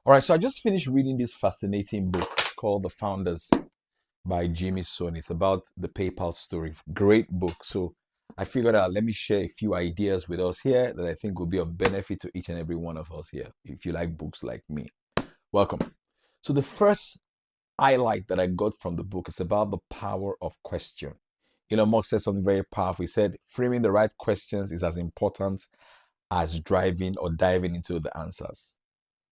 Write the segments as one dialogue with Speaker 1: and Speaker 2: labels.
Speaker 1: All right, so I just finished reading this fascinating book called The Founders by Jimmy Soni. It's about the PayPal story. Great book. So I figured out, let me share a few ideas with us here that I think will be of benefit to each and every one of us here, if you like books like me. Welcome. So the first highlight that I got from the book is about the power of question. Elon Musk said something very powerful. He said, framing the right questions is as important as driving or diving into the answers.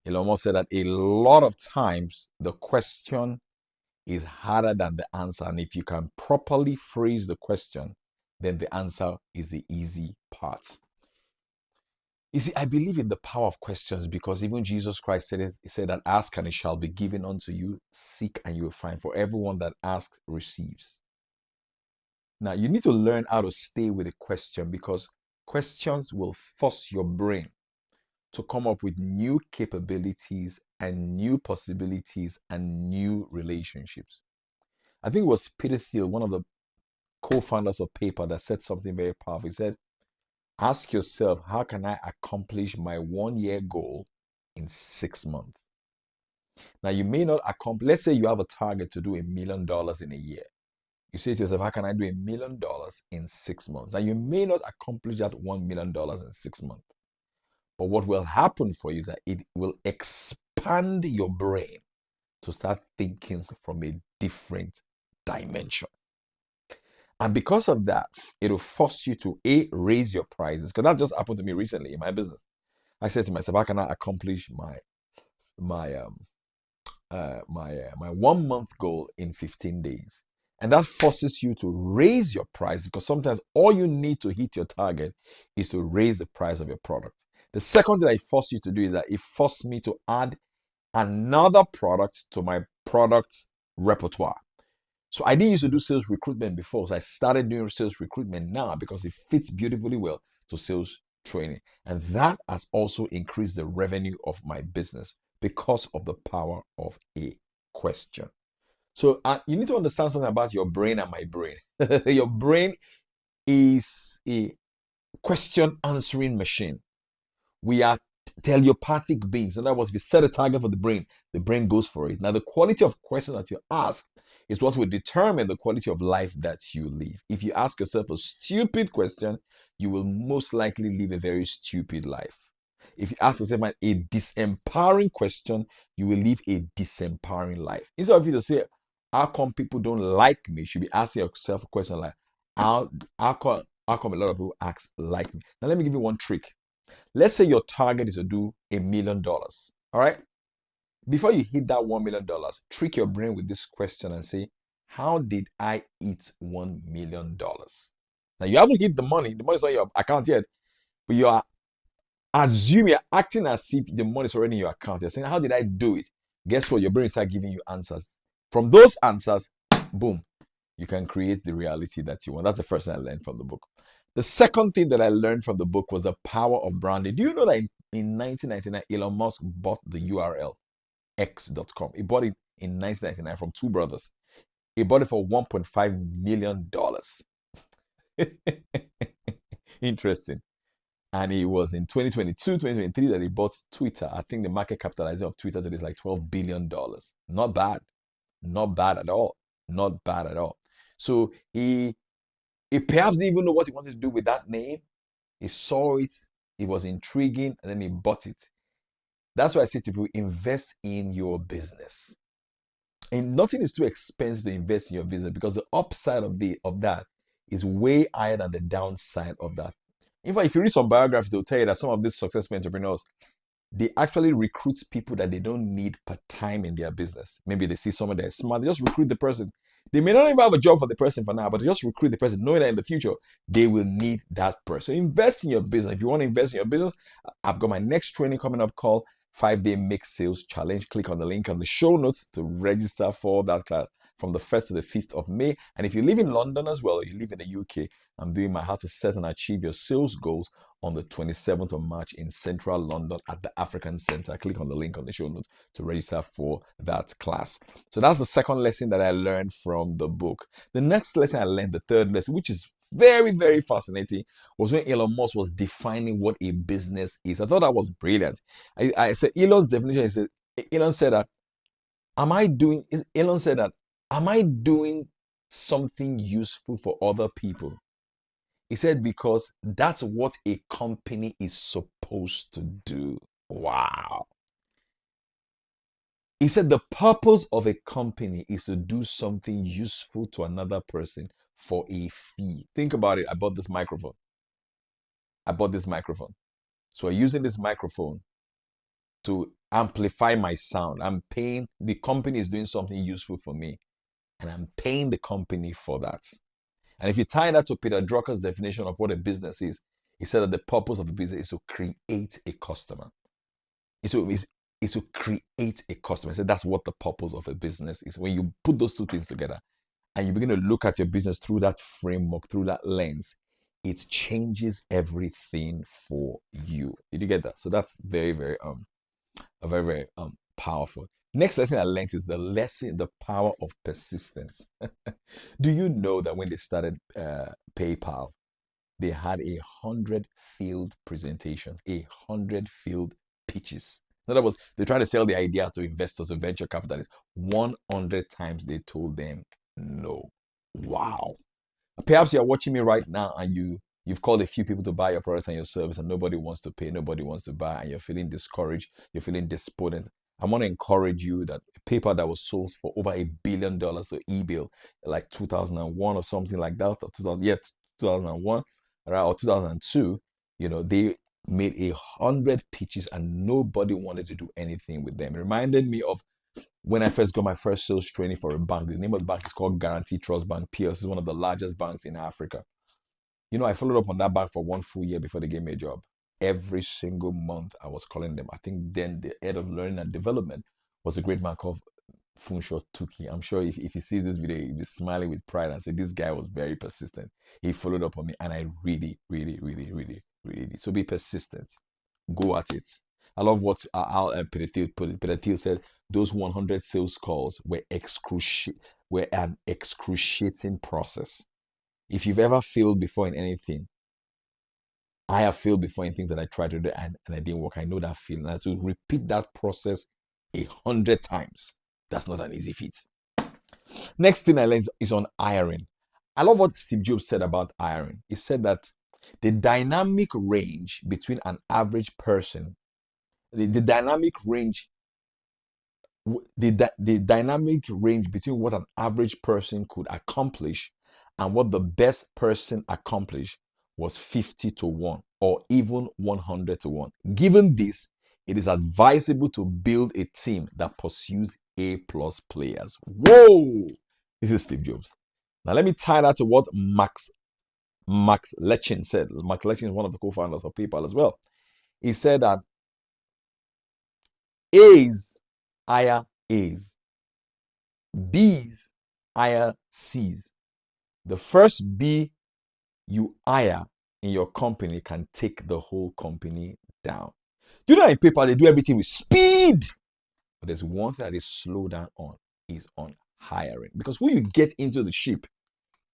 Speaker 1: Elon Musk said that a lot of times the question is harder than the answer. And if you can properly phrase the question, then the answer is the easy part. You see, I believe in the power of questions because even Jesus Christ said it. He said that ask and it shall be given unto you, seek and you will find. For everyone that asks receives. Now you need to learn how to stay with a question because questions will force your brain to come up with new capabilities and new possibilities and new relationships. I think it was Peter Thiel, one of the co-founders of PayPal, that said something very powerful. He said, ask yourself, how can I accomplish my 1 year goal in 6 months? Now, you may not accomplish, let's say you have a target to do $1 million in a year. You say to yourself, how can I do $1 million in 6 months? Now, you may not accomplish that $1 million in 6 months. But what will happen for you is that it will expand your brain to start thinking from a different dimension. And because of that, it will force you to raise your prices. Because that just happened to me recently in my business. I said to myself, how can I accomplish my 1 month goal in 15 days? And that forces you to raise your price because sometimes all you need to hit your target is to raise the price of your product. The second thing I force you to do is that it forced me to add another product to my product repertoire. So I didn't used to do sales recruitment before. So I started doing sales recruitment now because it fits beautifully well to sales training. And that has also increased the revenue of my business because of the power of a question. So you need to understand something about your brain and my brain. Your brain is a question answering machine. We are telepathic beings. In other words, if you set a target for the brain goes for it. Now, the quality of questions that you ask is what will determine the quality of life that you live. If you ask yourself a stupid question, you will most likely live a very stupid life. If you ask yourself a disempowering question, you will live a disempowering life. Instead of you to say, how come people don't like me? You should be asking yourself a question like, how come a lot of people ask like me? Now, let me give you one trick. Let's say your target is to do $1 million. All right. Before you hit that $1 million, trick your brain with this question and say, how did I hit $1 million? Now, you haven't hit the money. The money's not in your account yet. But you are assuming, you're acting as if the money's already in your account. You're saying, how did I do it? Guess what? Your brain starts giving you answers. From those answers, boom, you can create the reality that you want. That's the first thing I learned from the book. The second thing that I learned from the book was the power of branding. Do you know that in 1999, Elon Musk bought the URL x.com? He bought it in 1999 from two brothers. He bought it for $1.5 million. Interesting. And it was in 2022, 2023 that he bought Twitter. I think the market capitalization of Twitter today is like $12 billion. Not bad. Not bad at all. Not bad at all. So he perhaps didn't even know what he wanted to do with that name. He saw it, it was intriguing, and then he bought it. That's why I say to people, invest in your business. And nothing is too expensive to invest in your business because the upside of that is way higher than the downside of that. In fact, if you read some biographies, they'll tell you that some of these successful entrepreneurs, they actually recruit people that they don't need per time in their business. Maybe they see someone that's smart, they just recruit the person. They may not even have a job for the person for now, but they just recruit the person, knowing that in the future, they will need that person. Invest in your business. If you want to invest in your business, I've got my next training coming up called 5-Day Make Sales Challenge. Click on the link on the show notes to register for that class from the 1st to the 5th of May. And if you live in London as well, or you live in the UK, I'm doing my How to Set and Achieve Your Sales Goals on the 27th of March in central London at the African Center. Click on the link on the show notes to register for that class. So that's the second lesson that I learned from the book. The next lesson I learned, the third lesson, which is very, very fascinating, was when Elon Musk was defining what a business is. I thought that was brilliant. I said Elon's definition is Elon said that, Elon said that, am I doing something useful for other people? He said, because that's what a company is supposed to do. Wow. He said the purpose of a company is to do something useful to another person for a fee. Think about it. I bought this microphone. I bought this microphone. So I'm using this microphone to amplify my sound. I'm paying, the company is doing something useful for me, and I'm paying the company for that. And if you tie that to Peter Drucker's definition of what a business is, he said that the purpose of a business is to create a customer. Is to create a customer. He said that's what the purpose of a business is. When you put those two things together and you begin to look at your business through that framework, through that lens, it changes everything for you. Did you get that? So that's very, very powerful. Next lesson I learned is the power of persistence. Do you know that when they started PayPal, they had 100 failed presentations, 100 failed pitches? In other words, they tried to sell the ideas to investors and venture capitalists. 100 times they told them no. Wow. Perhaps you're watching me right now and you've called a few people to buy your product and your service and nobody wants to pay, nobody wants to buy, and you're feeling discouraged, you're feeling despondent. I want to encourage you that a paper that was sold for over $1 billion to eBay, like 2001 or something like that, or 2001, right, or 2002, they made 100 pitches and nobody wanted to do anything with them. It reminded me of when I first got my first sales training for a bank. The name of the bank is called Guarantee Trust Bank PLC. It's one of the largest banks in Africa. I followed up on that bank for 1 full year before they gave me a job. Every single month I was calling them. I think then the head of learning and development was a great man called Funsho Tuki. I'm sure if he sees this video, he'll be smiling with pride and say, this guy was very persistent. He followed up on me and I really, really, really, really, really did. So be persistent. Go at it. I love what Al and Peter Thiel said. Those 100 sales calls were an excruciating process. If you've ever failed before in anything, I have failed before in things that I tried to do and I didn't work. I know that feeling. And to repeat that process 100 times, that's not an easy feat. Next thing I learned is on hiring. I love what Steve Jobs said about hiring. He said that the dynamic range between an average person, the dynamic range between what an average person could accomplish and what the best person accomplished was 50 to 1 or even 100 to 1. Given this, it is advisable to build a team that pursues A+ players. Whoa! This is Steve Jobs. Now let me tie that to what Max Levchin said. Max Levchin is one of the co-founders of PayPal as well. He said that A's hire A's, B's hire C's. The first B you hire in your company can take the whole company down. Do you know in PayPal they do everything with speed? But there's one thing that is slow down on, is on hiring. Because who you get into the ship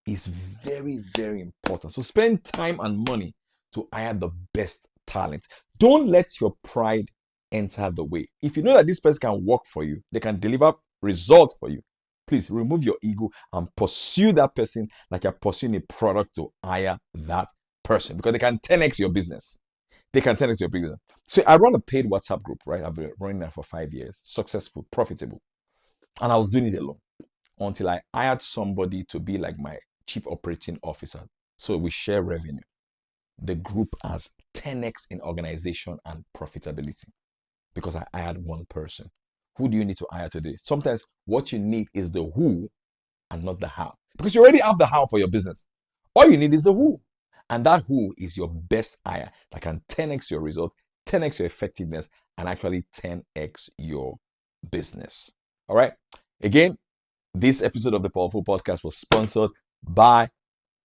Speaker 1: is very, very important. So spend time and money to hire the best talent. Don't let your pride enter the way. If you know that this person can work for you, they can deliver results for you, please remove your ego and pursue that person like you're pursuing a product to hire that person, because they can 10x your business. They can 10x your business. So I run a paid WhatsApp group, right? I've been running that for 5 years, successful, profitable. And I was doing it alone until I hired somebody to be like my chief operating officer. So we share revenue. The group has 10x in organization and profitability because I hired one person. Who do you need to hire today? Sometimes what you need is the who and not the how, because you already have the how for your business. All you need is the who, and that who is your best hire that can 10x your result, 10x your effectiveness, and actually 10x your business. All right. Again, this episode of the Powerful Podcast was sponsored by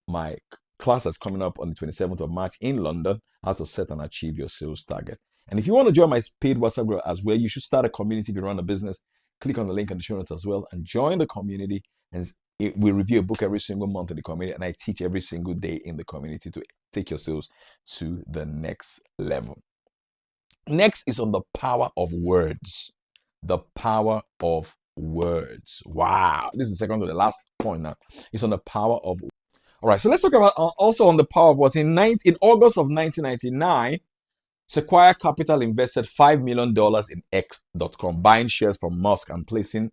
Speaker 1: my class that's coming up on the 27th of March in London, how to set and achieve your sales target. And if you want to join my paid WhatsApp group as well, you should start a community if you run a business. Click on the link in the show notes as well and join the community. And we review a book every single month in the community, and I teach every single day in the community to take your sales to the next level. Next is on the power of words. The power of words. Wow. This is the second to the last point now. It's on the power of. All right. So let's talk about also on the power of words. In August of 1999, Sequoia Capital invested $5 million in X.com, buying shares from Musk and placing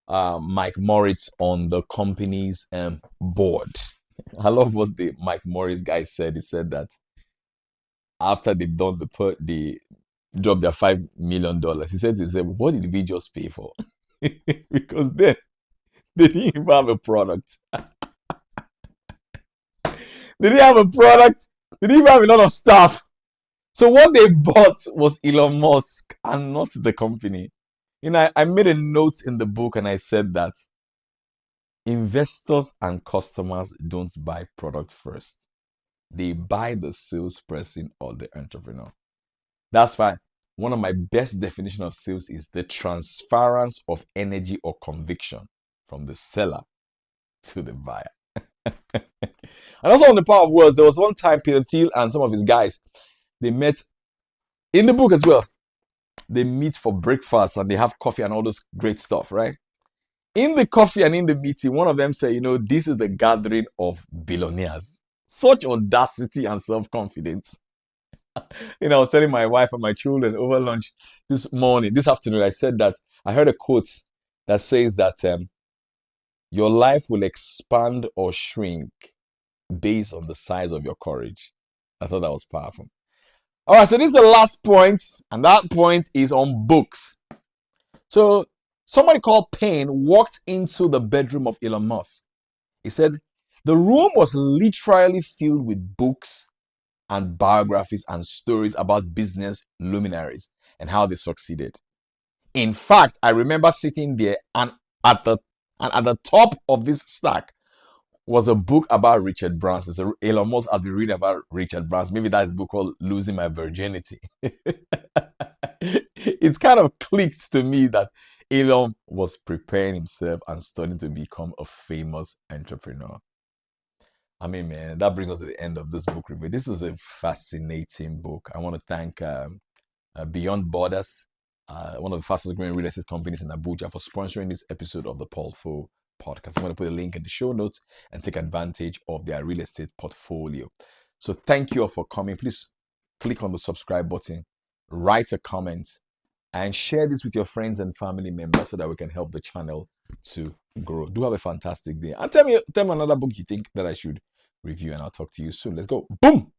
Speaker 1: Mike Moritz on the company's board. I love what the Mike Moritz guy said. He said that after they've done the drop their $5 million, he said to himself, "What did we just pay for?" Because then they didn't even have a product. They didn't have a product. They didn't even have a lot of staff. So what they bought was Elon Musk and not the company. I made a note in the book and I said that investors and customers don't buy product first. They buy the salesperson or the entrepreneur. That's why one of my best definition of sales is the transference of energy or conviction from the seller to the buyer. And also on the power of words, there was one time Peter Thiel and some of his guys, they met in the book as well. They meet for breakfast and they have coffee and all this great stuff, right? In the coffee and in the meeting, one of them said, this is the gathering of billionaires. Such audacity and self-confidence. I was telling my wife and my children over lunch this afternoon, I said that I heard a quote that says that your life will expand or shrink based on the size of your courage. I thought that was powerful. All right, so this is the last point, and that point is on books. So somebody called Payne walked into the bedroom of Elon Musk. He said the room was literally filled with books and biographies and stories about business luminaries and how they succeeded. In fact, I remember sitting there and at the top of this stack was a book about Richard Branson. So Elon Musk had been reading about Richard Branson. Maybe that's a book called Losing My Virginity. It's kind of clicked to me that Elon was preparing himself and studying to become a famous entrepreneur. I mean, man, that brings us to the end of this book review. This is a fascinating book. I want to thank Beyond Borders, one of the fastest growing real estate companies in Abuja, for sponsoring this episode of the Portfolio podcast. I'm going to put a link in the show notes and take advantage of their real estate portfolio. So thank you all for coming. Please click on the subscribe button, write a comment, and share this with your friends and family members so that we can help the channel to grow. Do have a fantastic day. And tell me another book you think that I should review, and I'll talk to you soon. Let's go. Boom.